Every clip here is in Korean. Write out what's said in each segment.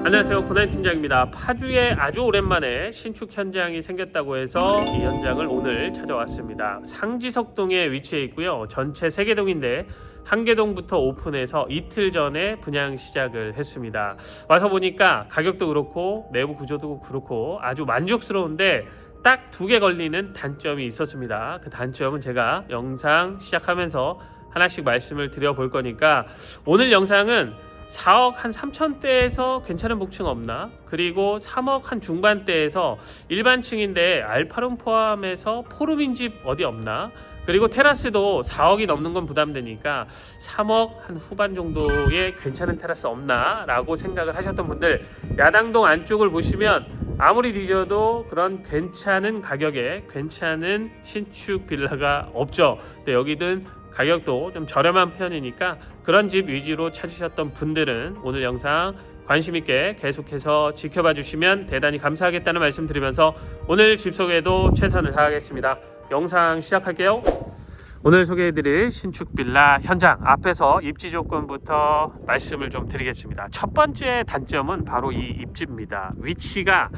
안녕하세요, 고난 팀장입니다. 파주에 아주 오랜만에 신축 현장이 생겼다고 해서 이 현장을 오늘 찾아왔습니다. 상지석동에 위치해 있고요. 전체 3개동인데 한 개동부터 오픈해서 이틀 전에 분양 시작을 했습니다. 와서 보니까 가격도 그렇고 내부 구조도 그렇고 아주 만족스러운데 딱 2개 걸리는 단점이 있었습니다. 그 단점은 제가 영상 시작하면서 하나씩 말씀을 드려볼 거니까 오늘 영상은 4억 한 3천대에서 괜찮은 복층 없나? 그리고 3억 한 중반대에서 일반층인데 알파룸 포함해서 포룸인 집 어디 없나? 그리고 테라스도 4억이 넘는 건 부담되니까 3억 한 후반 정도의 괜찮은 테라스 없나? 라고 생각을 하셨던 분들, 야당동 안쪽을 보시면 아무리 뒤져도 그런 괜찮은 가격에 괜찮은 신축 빌라가 없죠. 근데 여기는 가격도 좀 저렴한 편이니까 그런 집 위주로 찾으셨던 분들은 오늘 영상 관심 있게 계속해서 지켜봐 주시면 대단히 감사하겠다는 말씀 드리면서 오늘 집 소개도 최선을 다하겠습니다. 영상 시작할게요. 오늘 소개해드릴 신축 빌라 현장 앞에서 입지 조건부터 말씀을 좀 드리겠습니다. 첫 번째 단점은 바로 이 입지입니다. 위치가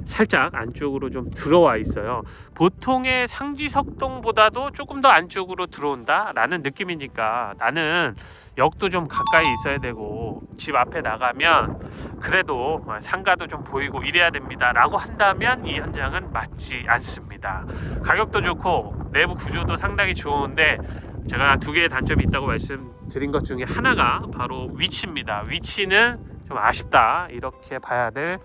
살짝 안쪽으로 좀 들어와 있어요. 보통의 상지석동보다도 조금 더 안쪽으로 들어온다 라는 느낌이니까 나는 역도 좀 가까이 있어야 되고 집 앞에 나가면 그래도 상가도 좀 보이고 이래야 됩니다 라고 한다면 이 현장은 맞지 않습니다. 가격도 좋고 내부 구조도 상당히 좋은데 제가 2개의 단점이 있다고 말씀드린 것 중에 하나가 바로 위치입니다. 위치는 좀 아쉽다 이렇게 봐야 될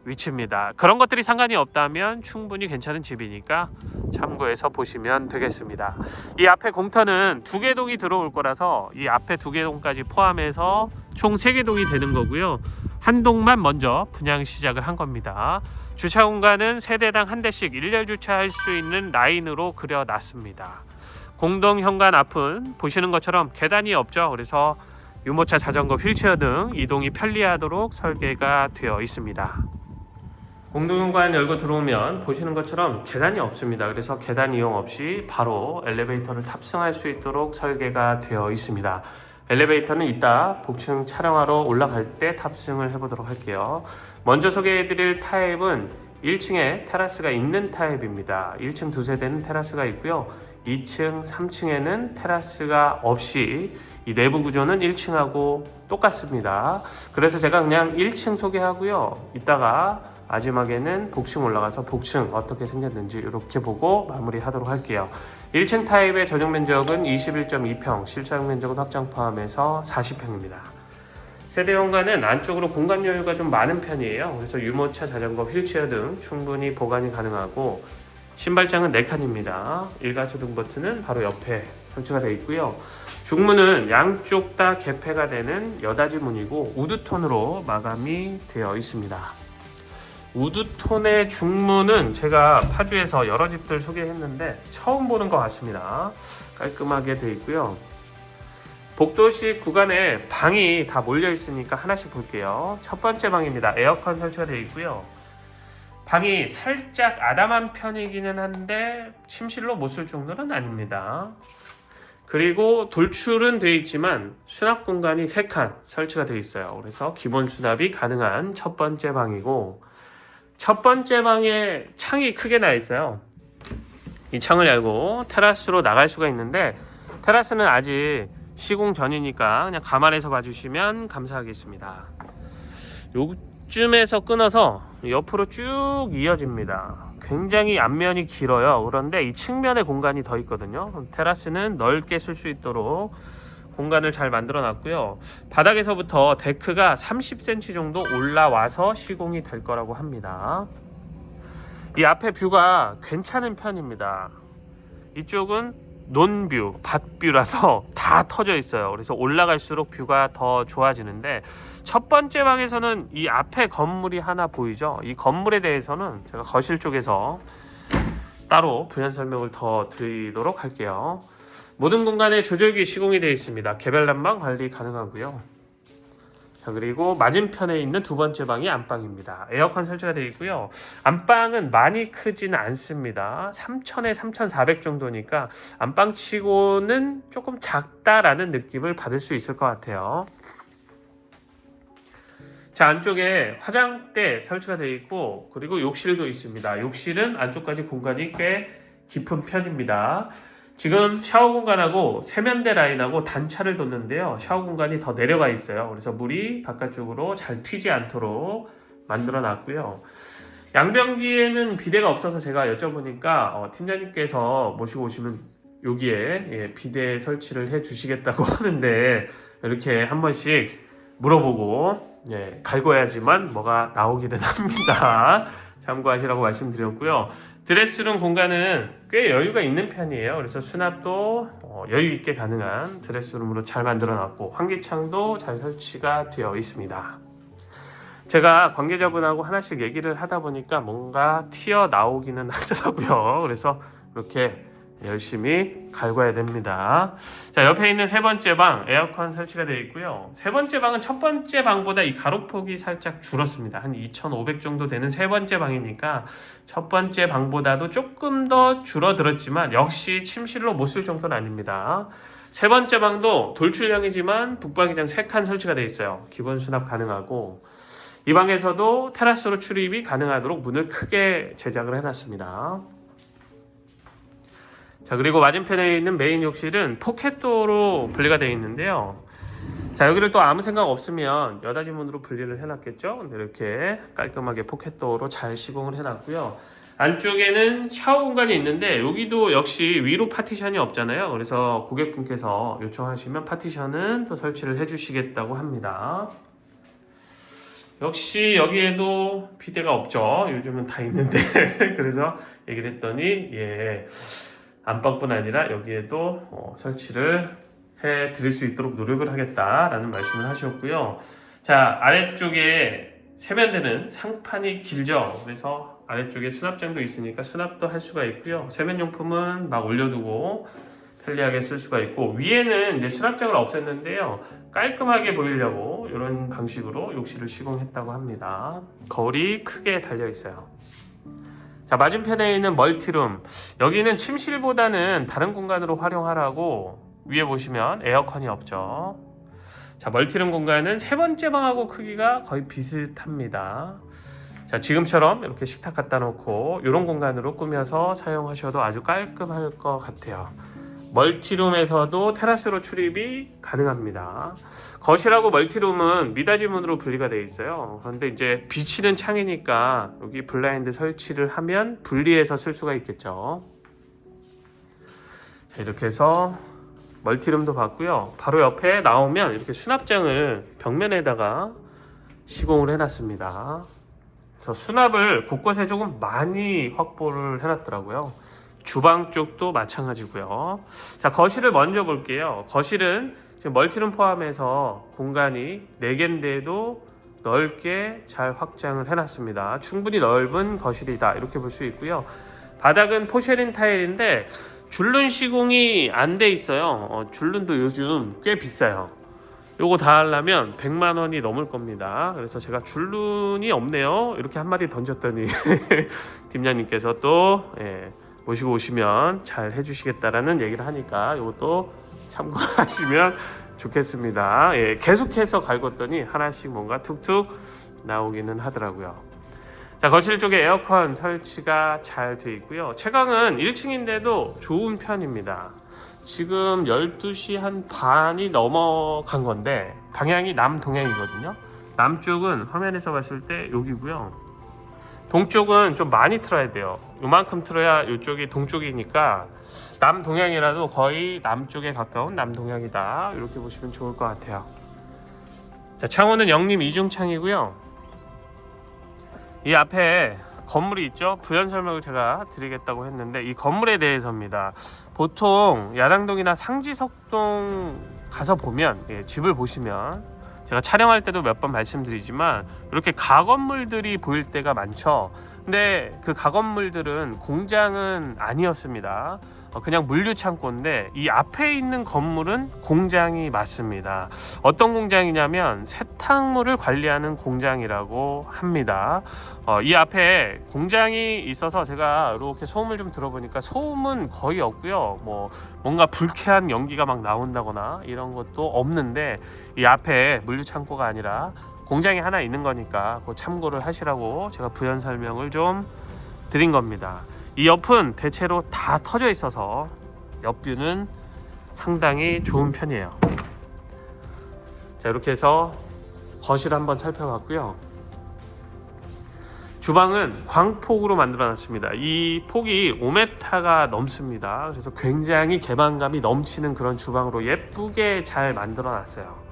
위치입니다. 그런 것들이 상관이 없다면 충분히 괜찮은 집이니까 참고해서 보시면 되겠습니다. 이 앞에 공터는 2개 동이 들어올 거라서 이 앞에 2개 동까지 포함해서 총 3개 동이 되는 거고요. 한 동만 먼저 분양 시작을 한 겁니다. 주차 공간은 세대당 한 대씩 일렬 주차할 수 있는 라인으로 그려놨습니다. 공동 현관 앞은 보시는 것처럼 계단이 없죠. 그래서 유모차, 자전거, 휠체어 등 이동이 편리하도록 설계가 되어 있습니다. 공동현관 열고 들어오면 보시는 것처럼 계단이 없습니다. 그래서 계단 이용 없이 바로 엘리베이터를 탑승할 수 있도록 설계가 되어 있습니다. 엘리베이터는 이따 복층 촬영하러 올라갈 때 탑승을 해보도록 할게요. 먼저 소개해드릴 타입은 1층에 테라스가 있는 타입입니다. 1층 2세대는 테라스가 있고요. 2층, 3층에는 테라스가 없이 이 내부 구조는 1층하고 똑같습니다. 그래서 제가 그냥 1층 소개하고요. 이따가 마지막에는 복층 올라가서 복층 어떻게 생겼는지 이렇게 보고 마무리하도록 할게요. 1층 타입의 전용 면적은 21.2평, 실사용 면적은 확장 포함해서 40평입니다. 세대 현관은 안쪽으로 공간 여유가 좀 많은 편이에요. 그래서 유모차, 자전거, 휠체어 등 충분히 보관이 가능하고 신발장은 4칸입니다. 일가소등 버튼은 바로 옆에 설치가 되어 있고요. 중문은 양쪽 다 개폐가 되는 여닫이 문이고 우드톤으로 마감이 되어 있습니다. 우드톤의 중문은 제가 파주에서 여러 집들 소개했는데 처음 보는 것 같습니다. 깔끔하게 되어 있고요. 복도식 구간에 방이 다 몰려 있으니까 하나씩 볼게요. 첫 번째 방입니다. 에어컨 설치가 되어 있고요. 방이 살짝 아담한 편이기는 한데 침실로 못 쓸 정도는 아닙니다. 그리고 돌출은 되어 있지만 수납 공간이 3칸 설치가 되어 있어요. 그래서 기본 수납이 가능한 첫 번째 방이고, 첫 번째 방에 창이 크게 나 있어요. 이 창을 열고 테라스로 나갈 수가 있는데 테라스는 아직 시공 전이니까 그냥 감안해서 봐주시면 감사하겠습니다. 요쯤에서 끊어서 옆으로 쭉 이어집니다. 굉장히 앞면이 길어요. 그런데 이 측면에 공간이 더 있거든요. 테라스는 넓게 쓸 수 있도록 공간을 잘 만들어 놨고요. 바닥에서부터 데크가 30cm 정도 올라와서 시공이 될 거라고 합니다. 이 앞에 뷰가 괜찮은 편입니다. 이쪽은 논뷰, 밭뷰라서 다 터져 있어요. 그래서 올라갈수록 뷰가 더 좋아지는데 첫 번째 방에서는 이 앞에 건물이 하나 보이죠? 이 건물에 대해서는 제가 거실 쪽에서 따로 부연 설명을 더 드리도록 할게요. 모든 공간에 조절기 시공이 되어 있습니다. 개별 난방 관리 가능하고요. 자, 그리고 맞은편에 있는 두 번째 방이 안방입니다. 에어컨 설치가 되어 있고요. 안방은 많이 크지는 않습니다. 3000에 3400 정도니까 안방치고는 조금 작다라는 느낌을 받을 수 있을 것 같아요. 자, 안쪽에 화장대 설치가 되어 있고, 그리고 욕실도 있습니다. 욕실은 안쪽까지 공간이 꽤 깊은 편입니다. 지금 샤워 공간하고 세면대 라인하고 단차를 뒀는데요. 샤워 공간이 더 내려가 있어요. 그래서 물이 바깥쪽으로 잘 튀지 않도록 만들어 놨고요. 양변기에는 비데가 없어서 제가 여쭤보니까 팀장님께서 모시고 오시면 여기에 비데 설치를 해 주시겠다고 하는데, 이렇게 한 번씩 물어보고 갈궈야지만 뭐가 나오기는 합니다. 참고하시라고 말씀드렸고요. 드레스룸 공간은 꽤 여유가 있는 편이에요. 그래서 수납도 여유 있게 가능한 드레스룸으로 잘 만들어 놨고, 환기창도 잘 설치가 되어 있습니다. 제가 관계자분하고 하나씩 얘기를 하다 보니까 뭔가 튀어나오기는 하더라고요. 그래서 이렇게 열심히 갈궈야 됩니다. 자, 옆에 있는 세 번째 방 에어컨 설치가 되어 있고요. 세 번째 방은 첫 번째 방보다 이 가로폭이 살짝 줄었습니다. 한 2500 정도 되는 세 번째 방이니까 첫 번째 방보다도 조금 더 줄어들었지만 역시 침실로 못 쓸 정도는 아닙니다. 세 번째 방도 돌출형이지만 북방위장 3칸 설치가 되어 있어요. 기본 수납 가능하고, 이 방에서도 테라스로 출입이 가능하도록 문을 크게 제작을 해놨습니다. 자, 그리고 맞은편에 있는 메인 욕실은 포켓도어로 분리가 되어 있는데요. 자, 여기를 또 아무 생각 없으면 여닫이 문으로 분리를 해놨겠죠. 이렇게 깔끔하게 포켓도어로 잘 시공을 해놨고요. 안쪽에는 샤워 공간이 있는데 여기도 역시 위로 파티션이 없잖아요. 그래서 고객분께서 요청하시면 파티션은 또 설치를 해주시겠다고 합니다. 역시 여기에도 비데가 없죠. 요즘은 다 있는데 그래서 얘기를 했더니 안방뿐 아니라 여기에도 설치를 해 드릴 수 있도록 노력을 하겠다라는 말씀을 하셨고요. 자, 아래쪽에 세면대는 상판이 길죠. 그래서 아래쪽에 수납장도 있으니까 수납도 할 수가 있고요. 세면용품은 막 올려두고 편리하게 쓸 수가 있고, 위에는 이제 수납장을 없앴는데요. 깔끔하게 보이려고 이런 방식으로 욕실을 시공했다고 합니다. 거울이 크게 달려 있어요. 자, 맞은편에 있는 멀티룸, 여기는 침실보다는 다른 공간으로 활용하라고 위에 보시면 에어컨이 없죠. 자, 멀티룸 공간은 세 번째 방하고 크기가 거의 비슷합니다. 자, 지금처럼 이렇게 식탁 갖다 놓고 이런 공간으로 꾸며서 사용하셔도 아주 깔끔할 것 같아요. 멀티룸에서도 테라스로 출입이 가능합니다. 거실하고 멀티룸은 미닫이 문으로 분리가 되어 있어요. 그런데 이제 비치는 창이니까 여기 블라인드 설치를 하면 분리해서 쓸 수가 있겠죠. 자, 이렇게 해서 멀티룸도 봤고요. 바로 옆에 나오면 이렇게 수납장을 벽면에다가 시공을 해놨습니다. 그래서 수납을 곳곳에 조금 많이 확보를 해놨더라고요. 주방 쪽도 마찬가지고요. 자, 거실을 먼저 볼게요. 거실은 지금 멀티룸 포함해서 공간이 4개인데도 넓게 잘 확장을 해놨습니다. 충분히 넓은 거실이다, 이렇게 볼 수 있고요. 바닥은 포쉐린 타일인데 줄눈 시공이 안 돼 있어요. 줄눈도 요즘 꽤 비싸요. 요거 다 하려면 100만 원이 넘을 겁니다. 그래서 제가 줄눈이 없네요, 이렇게 한마디 던졌더니 팀장님께서 또 모시고 오시면 잘 해주시겠다라는 얘기를 하니까 이것도 참고하시면 좋겠습니다. 계속해서 갈궜더니 하나씩 뭔가 툭툭 나오기는 하더라고요. 자, 거실 쪽에 에어컨 설치가 잘 되어 있고요. 채광은 1층인데도 좋은 편입니다. 지금 12시 한 반이 넘어간 건데 방향이 남동향이거든요. 남쪽은 화면에서 봤을 때 여기고요. 동쪽은 좀 많이 틀어야 돼요. 요만큼 틀어야 이쪽이 동쪽이니까 남동향이라도 거의 남쪽에 가까운 남동향이다, 이렇게 보시면 좋을 것 같아요. 자, 창호는 영림 이중창이고요. 이 앞에 건물이 있죠. 부연 설명을 제가 드리겠다고 했는데 이 건물에 대해서입니다. 보통 야당동이나 상지석동 가서 보면 집을 보시면 제가 촬영할 때도 몇 번 말씀드리지만 이렇게 가건물들이 보일 때가 많죠. 근데 그 가건물들은 공장은 아니었습니다. 그냥 물류 창고인데 이 앞에 있는 건물은 공장이 맞습니다. 어떤 공장이냐면 세탁물을 관리하는 공장이라고 합니다. 이 앞에 공장이 있어서 제가 이렇게 소음을 좀 들어보니까 소음은 거의 없고요. 뭔가 불쾌한 연기가 막 나온다거나 이런 것도 없는데, 이 앞에 물류 창고가 아니라 공장이 하나 있는 거니까 그거 참고를 하시라고 제가 부연 설명을 좀 드린 겁니다. 이 옆은 대체로 다 터져 있어서 옆뷰는 상당히 좋은 편이에요. 자, 이렇게 해서 거실 한번 살펴봤고요. 주방은 광폭으로 만들어 놨습니다. 이 폭이 5m가 넘습니다. 그래서 굉장히 개방감이 넘치는 그런 주방으로 예쁘게 잘 만들어 놨어요.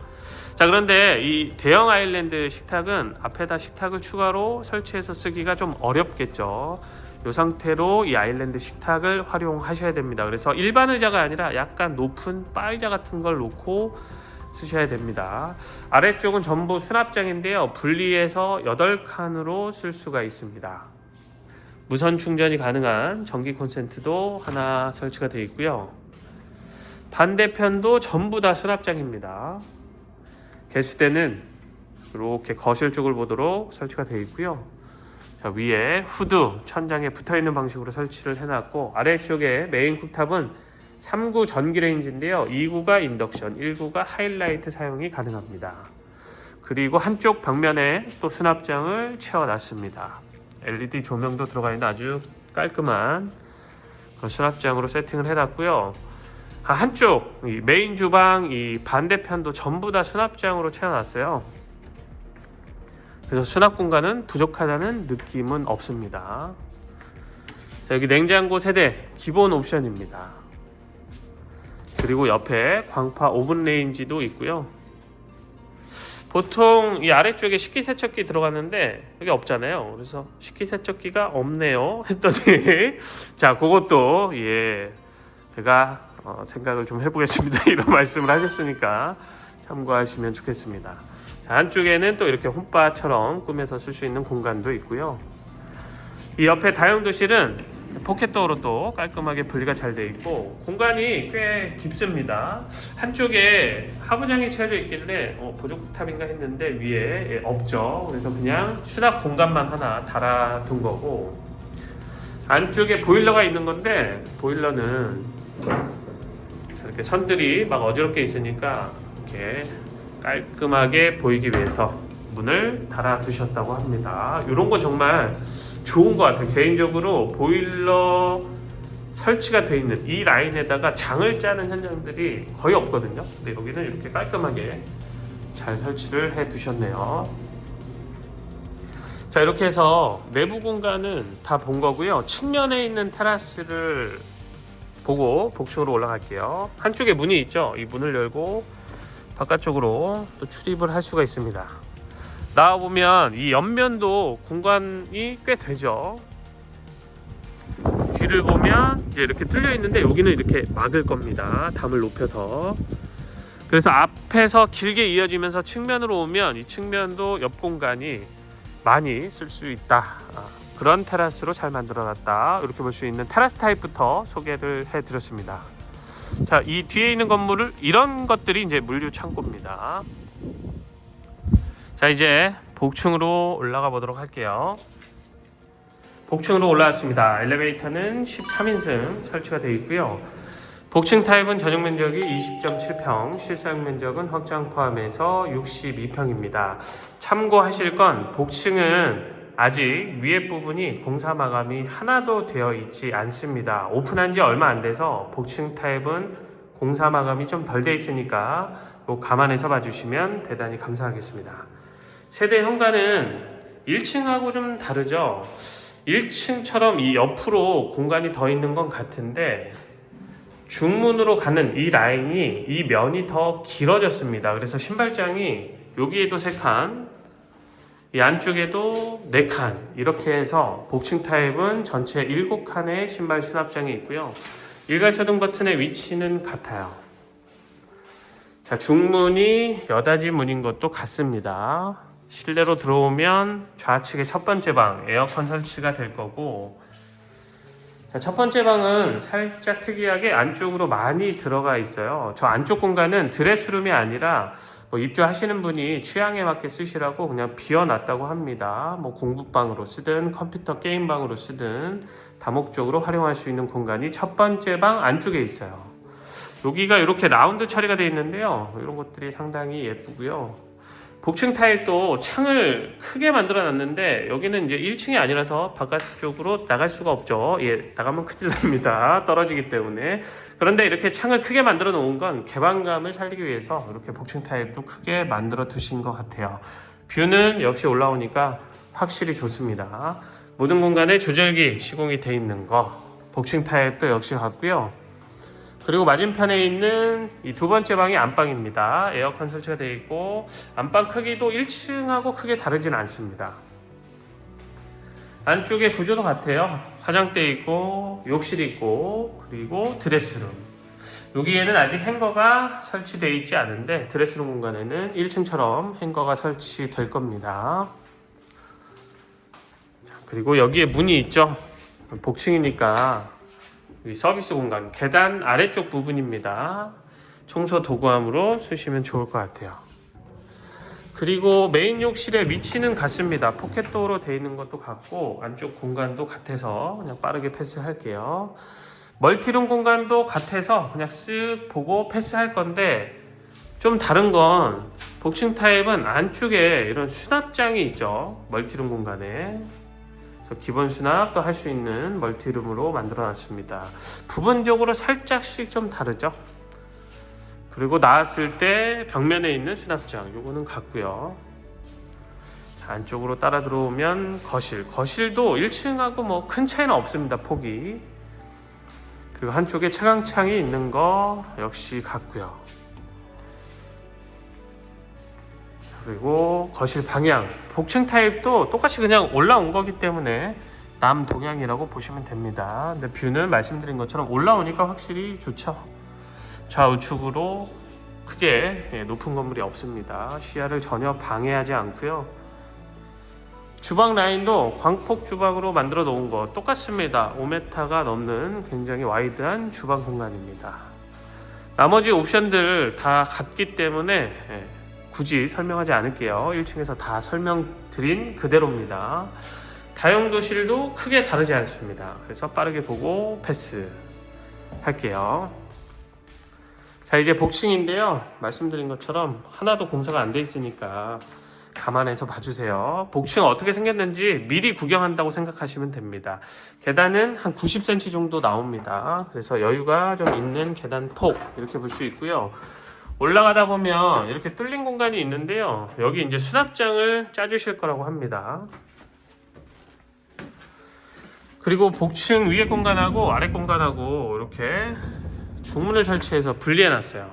자, 그런데 이 대형 아일랜드 식탁은 앞에다 식탁을 추가로 설치해서 쓰기가 좀 어렵겠죠. 이 상태로 이 아일랜드 식탁을 활용하셔야 됩니다. 그래서 일반 의자가 아니라 약간 높은 바 의자 같은 걸 놓고 쓰셔야 됩니다. 아래쪽은 전부 수납장인데요. 분리해서 8칸으로 쓸 수가 있습니다. 무선 충전이 가능한 전기 콘센트도 하나 설치가 되어 있고요. 반대편도 전부 다 수납장입니다. 개수대는 이렇게 거실 쪽을 보도록 설치가 되어 있고요. 자, 위에 후드 천장에 붙어있는 방식으로 설치를 해놨고, 아래쪽에 메인 쿡탑은 3구 전기레인지인데요. 2구가 인덕션, 1구가 하이라이트 사용이 가능합니다. 그리고 한쪽 벽면에 또 수납장을 채워놨습니다. LED 조명도 들어가 있는 아주 깔끔한 그런 수납장으로 세팅을 해놨고요. 한쪽 이 메인 주방 이 반대편도 전부 다 수납장으로 채워놨어요. 그래서 수납 공간은 부족하다는 느낌은 없습니다. 자, 여기 냉장고 세대 기본 옵션입니다. 그리고 옆에 광파 오븐 레인지도 있고요. 보통 이 아래쪽에 식기세척기 들어갔는데 여기 없잖아요. 그래서 식기세척기가 없네요 했더니 자, 그것도 제가 생각을 좀 해보겠습니다 이런 말씀을 하셨으니까 참고하시면 좋겠습니다. 자, 안쪽에는 또 이렇게 홈바처럼 꾸며서 쓸 수 있는 공간도 있고요. 이 옆에 다용도실은 포켓도어로 또 깔끔하게 분리가 잘 되어 있고, 공간이 꽤 깊습니다. 한쪽에 하부장이 채워져 있길래 보조탑인가 했는데 위에 없죠. 그래서 그냥 수납 공간만 하나 달아둔 거고, 안쪽에 보일러가 있는 건데 보일러는 이렇게 선들이 막 어지럽게 있으니까 이렇게 깔끔하게 보이기 위해서 문을 달아두셨다고 합니다. 이런 건 정말 좋은 것 같아요. 개인적으로 보일러 설치가 되어 있는 이 라인에다가 장을 짜는 현장들이 거의 없거든요. 근데 여기는 이렇게 깔끔하게 잘 설치를 해 두셨네요. 자, 이렇게 해서 내부 공간은 다 본 거고요. 측면에 있는 테라스를 보고 복층으로 올라갈게요. 한쪽에 문이 있죠. 이 문을 열고 바깥쪽으로 또 출입을 할 수가 있습니다. 나와보면 이 옆면도 공간이 꽤 되죠. 뒤를 보면 이제 이렇게 뚫려 있는데 여기는 이렇게 막을 겁니다. 담을 높여서. 그래서 앞에서 길게 이어지면서 측면으로 오면 이 측면도 옆 공간이 많이 쓸 수 있다. 그런 테라스로 잘 만들어놨다. 이렇게 볼 수 있는 테라스 타입부터 소개를 해드렸습니다. 자, 이 뒤에 있는 건물을 이런 것들이 이제 물류 창고입니다. 자, 이제 복층으로 올라가 보도록 할게요. 복층으로 올라왔습니다. 엘리베이터는 13인승 설치가 되어 있고요. 복층 타입은 전용 면적이 20.7평, 실사용 면적은 확장 포함해서 62평입니다. 참고하실 건 복층은 아직 위에 부분이 공사 마감이 하나도 되어 있지 않습니다. 오픈한 지 얼마 안 돼서 복층 타입은 공사 마감이 좀 덜 돼 있으니까 꼭 감안해서 봐주시면 대단히 감사하겠습니다. 세대 현관은 1층하고 좀 다르죠. 1층처럼 이 옆으로 공간이 더 있는 건 같은데 중문으로 가는 이 라인이 이 면이 더 길어졌습니다. 그래서 신발장이 여기에도 3칸, 이 안쪽에도 4칸, 이렇게 해서 복층 타입은 전체 7칸의 신발 수납장이 있고요. 일괄초등 버튼의 위치는 같아요. 자, 중문이 여닫이 문인 것도 같습니다. 실내로 들어오면 좌측에 첫 번째 방 에어컨 설치가 될 거고, 자, 첫 번째 방은 살짝 특이하게 안쪽으로 많이 들어가 있어요. 저 안쪽 공간은 드레스룸이 아니라 뭐 입주하시는 분이 취향에 맞게 쓰시라고 그냥 비워놨다고 합니다. 뭐 공부방으로 쓰든 컴퓨터 게임방으로 쓰든 다목적으로 활용할 수 있는 공간이 첫 번째 방 안쪽에 있어요. 여기가 이렇게 라운드 처리가 되어 있는데요. 이런 것들이 상당히 예쁘고요. 복층 타입도 창을 크게 만들어 놨는데 여기는 이제 1층이 아니라서 바깥쪽으로 나갈 수가 없죠. 예, 나가면 큰일 납니다. 떨어지기 때문에. 그런데 이렇게 창을 크게 만들어 놓은 건 개방감을 살리기 위해서 이렇게 복층 타입도 크게 만들어 두신 것 같아요. 뷰는 역시 올라오니까 확실히 좋습니다. 모든 공간에 조절기 시공이 되어 있는 거, 복층 타입도 역시 같고요. 그리고 맞은편에 있는 이 두 번째 방이 안방입니다. 에어컨 설치가 되어 있고 안방 크기도 1층하고 크게 다르진 않습니다. 안쪽에 구조도 같아요. 화장대 있고 욕실 있고 그리고 드레스룸. 여기에는 아직 행거가 설치되어 있지 않은데 드레스룸 공간에는 1층처럼 행거가 설치될 겁니다. 자, 그리고 여기에 문이 있죠. 복층이니까 서비스 공간, 계단 아래쪽 부분입니다. 청소 도구함으로 쓰시면 좋을 것 같아요. 그리고 메인 욕실의 위치는 같습니다. 포켓도어로 되어 있는 것도 같고 안쪽 공간도 같아서 그냥 빠르게 패스할게요. 멀티룸 공간도 같아서 그냥 쓱 보고 패스할 건데, 좀 다른 건 복층 타입은 안쪽에 이런 수납장이 있죠. 멀티룸 공간에 기본 수납도 할 수 있는 멀티룸으로 만들어 놨습니다. 부분적으로 살짝씩 좀 다르죠. 그리고 나왔을 때 벽면에 있는 수납장 요거는 같고요. 자, 안쪽으로 따라 들어오면 거실도 1층하고 뭐 큰 차이는 없습니다. 폭이. 그리고 한쪽에 채광창이 있는 거 역시 같고요. 그리고 거실 방향, 복층 타입도 똑같이 그냥 올라온 거기 때문에 남동향이라고 보시면 됩니다. 근데 뷰는 말씀드린 것처럼 올라오니까 확실히 좋죠. 좌우측으로 크게 높은 건물이 없습니다. 시야를 전혀 방해하지 않고요. 주방 라인도 광폭 주방으로 만들어 놓은 거 똑같습니다. 5m가 넘는 굉장히 와이드한 주방 공간입니다. 나머지 옵션들 다 같기 때문에 굳이 설명하지 않을게요. 1층에서 다 설명드린 그대로입니다. 다용도실도 크게 다르지 않습니다. 그래서 빠르게 보고 패스 할게요. 자, 이제 복층인데요. 말씀드린 것처럼 하나도 공사가 안 돼 있으니까 감안해서 봐주세요. 복층 어떻게 생겼는지 미리 구경한다고 생각하시면 됩니다. 계단은 한 90cm 정도 나옵니다. 그래서 여유가 좀 있는 계단 폭 이렇게 볼 수 있고요. 올라가다 보면 이렇게 뚫린 공간이 있는데요. 여기 이제 수납장을 짜주실 거라고 합니다. 그리고 복층 위에 공간하고 아래 공간하고 이렇게 중문을 설치해서 분리해 놨어요.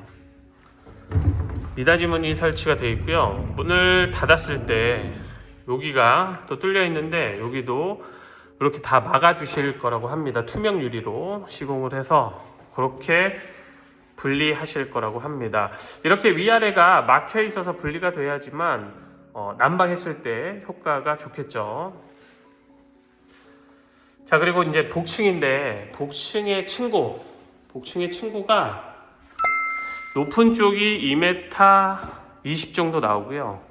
미닫이 문이 설치가 되어 있고요. 문을 닫았을 때 여기가 또 뚫려 있는데 여기도 이렇게 다 막아 주실 거라고 합니다. 투명 유리로 시공을 해서 그렇게 분리하실 거라고 합니다. 이렇게 위아래가 막혀 있어서 분리가 돼야지만 난방했을 때 효과가 좋겠죠. 자, 그리고 이제 복층인데 복층의 층고가 높은 쪽이 2m 20 정도 나오고요.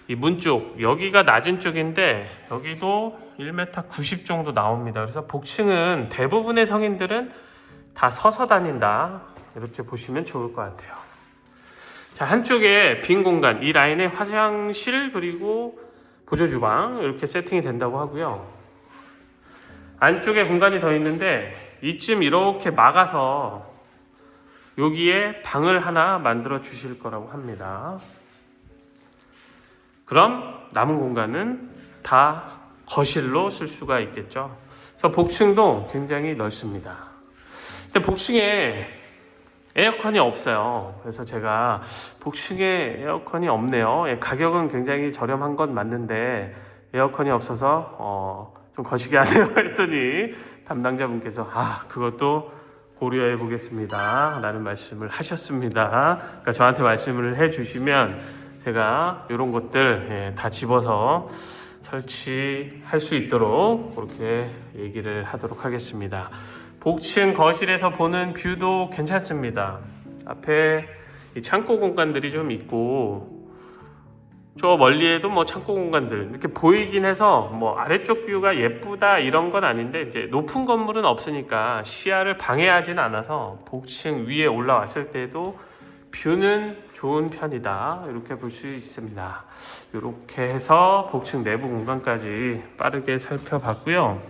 이 문 쪽 여기가 낮은 쪽인데 여기도 1m 90 정도 나옵니다. 그래서 복층은 대부분의 성인들은 다 서서 다닌다 이렇게 보시면 좋을 것 같아요. 자, 한쪽에 빈 공간, 이 라인에 화장실 그리고 보조주방 이렇게 세팅이 된다고 하고요. 안쪽에 공간이 더 있는데 이쯤 이렇게 막아서 여기에 방을 하나 만들어 주실 거라고 합니다. 그럼 남은 공간은 다 거실로 쓸 수가 있겠죠. 그래서 복층도 굉장히 넓습니다. 근데 복층에 에어컨이 없어요. 그래서 제가 복층에 에어컨이 없네요. 가격은 굉장히 저렴한 건 맞는데 에어컨이 없어서 좀 거시기 하네요 했더니 담당자분께서 그것도 고려해 보겠습니다 라는 말씀을 하셨습니다. 그러니까 저한테 말씀을 해 주시면 제가 이런 것들 다 집어서 설치할 수 있도록 그렇게 얘기를 하도록 하겠습니다. 복층 거실에서 보는 뷰도 괜찮습니다. 앞에 이 창고 공간들이 좀 있고 저 멀리에도 뭐 창고 공간들 이렇게 보이긴 해서 뭐 아래쪽 뷰가 예쁘다 이런 건 아닌데 이제 높은 건물은 없으니까 시야를 방해하진 않아서 복층 위에 올라왔을 때도 뷰는 좋은 편이다 이렇게 볼 수 있습니다. 이렇게 해서 복층 내부 공간까지 빠르게 살펴봤고요.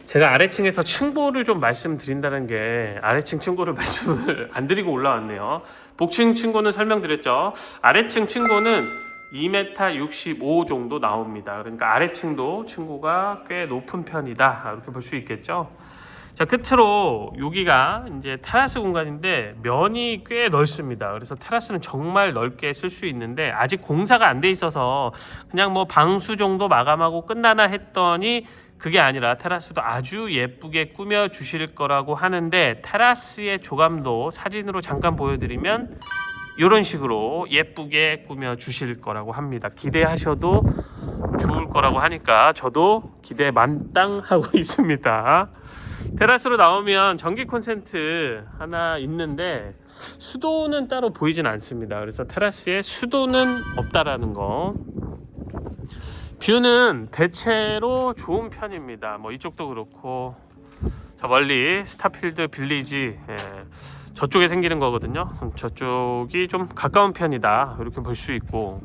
제가 아래층에서 층고를 좀 말씀드린다는 게 아래층 층고를 말씀을 안 드리고 올라왔네요. 복층 층고는 설명드렸죠. 아래층 층고는 2m 65 정도 나옵니다. 그러니까 아래층도 층고가 꽤 높은 편이다 이렇게 볼 수 있겠죠. 자, 끝으로 여기가 이제 테라스 공간인데 면이 꽤 넓습니다. 그래서 테라스는 정말 넓게 쓸 수 있는데 아직 공사가 안 돼 있어서 그냥 뭐 방수 정도 마감하고 끝나나 했더니 그게 아니라 테라스도 아주 예쁘게 꾸며 주실 거라고 하는데 테라스의 조감도 사진으로 잠깐 보여드리면 이런 식으로 예쁘게 꾸며 주실 거라고 합니다. 기대하셔도 좋을 거라고 하니까 저도 기대 만땅하고 있습니다. 테라스로 나오면 전기 콘센트 하나 있는데 수도는 따로 보이진 않습니다. 그래서 테라스에 수도는 없다라는 거. 뷰는 대체로 좋은 편입니다. 뭐 이쪽도 그렇고 저 멀리 스타필드 빌리지 저쪽에 생기는 거거든요. 저쪽이 좀 가까운 편이다 이렇게 볼 수 있고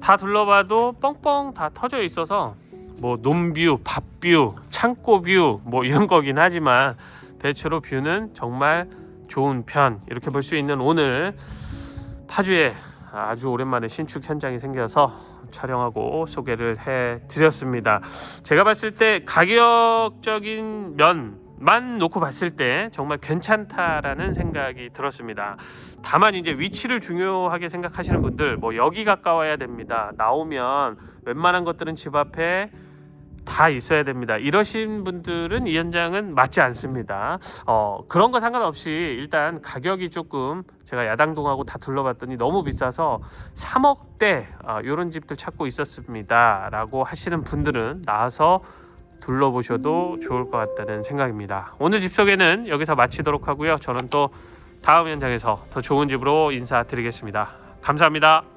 다 둘러봐도 뻥뻥 다 터져 있어서 뭐 논뷰, 밭뷰, 창고뷰 뭐 이런 거긴 하지만 대체로 뷰는 정말 좋은 편 이렇게 볼 수 있는 오늘 파주에 아주 오랜만에 신축 현장이 생겨서 촬영하고 소개를 해드렸습니다. 제가 봤을 때 가격적인 면만 놓고 봤을 때 정말 괜찮다라는 생각이 들었습니다. 다만 이제 위치를 중요하게 생각하시는 분들 뭐 여기 가까워야 됩니다. 나오면 웬만한 것들은 집 앞에 다 있어야 됩니다. 이러신 분들은 이 현장은 맞지 않습니다. 그런 거 상관없이 일단 가격이 조금 제가 야당동하고 다 둘러봤더니 너무 비싸서 3억대 이런 집들 찾고 있었습니다 라고 하시는 분들은 나와서 둘러보셔도 좋을 것 같다는 생각입니다. 오늘 집 소개는 여기서 마치도록 하고요. 저는 또 다음 현장에서 더 좋은 집으로 인사드리겠습니다. 감사합니다.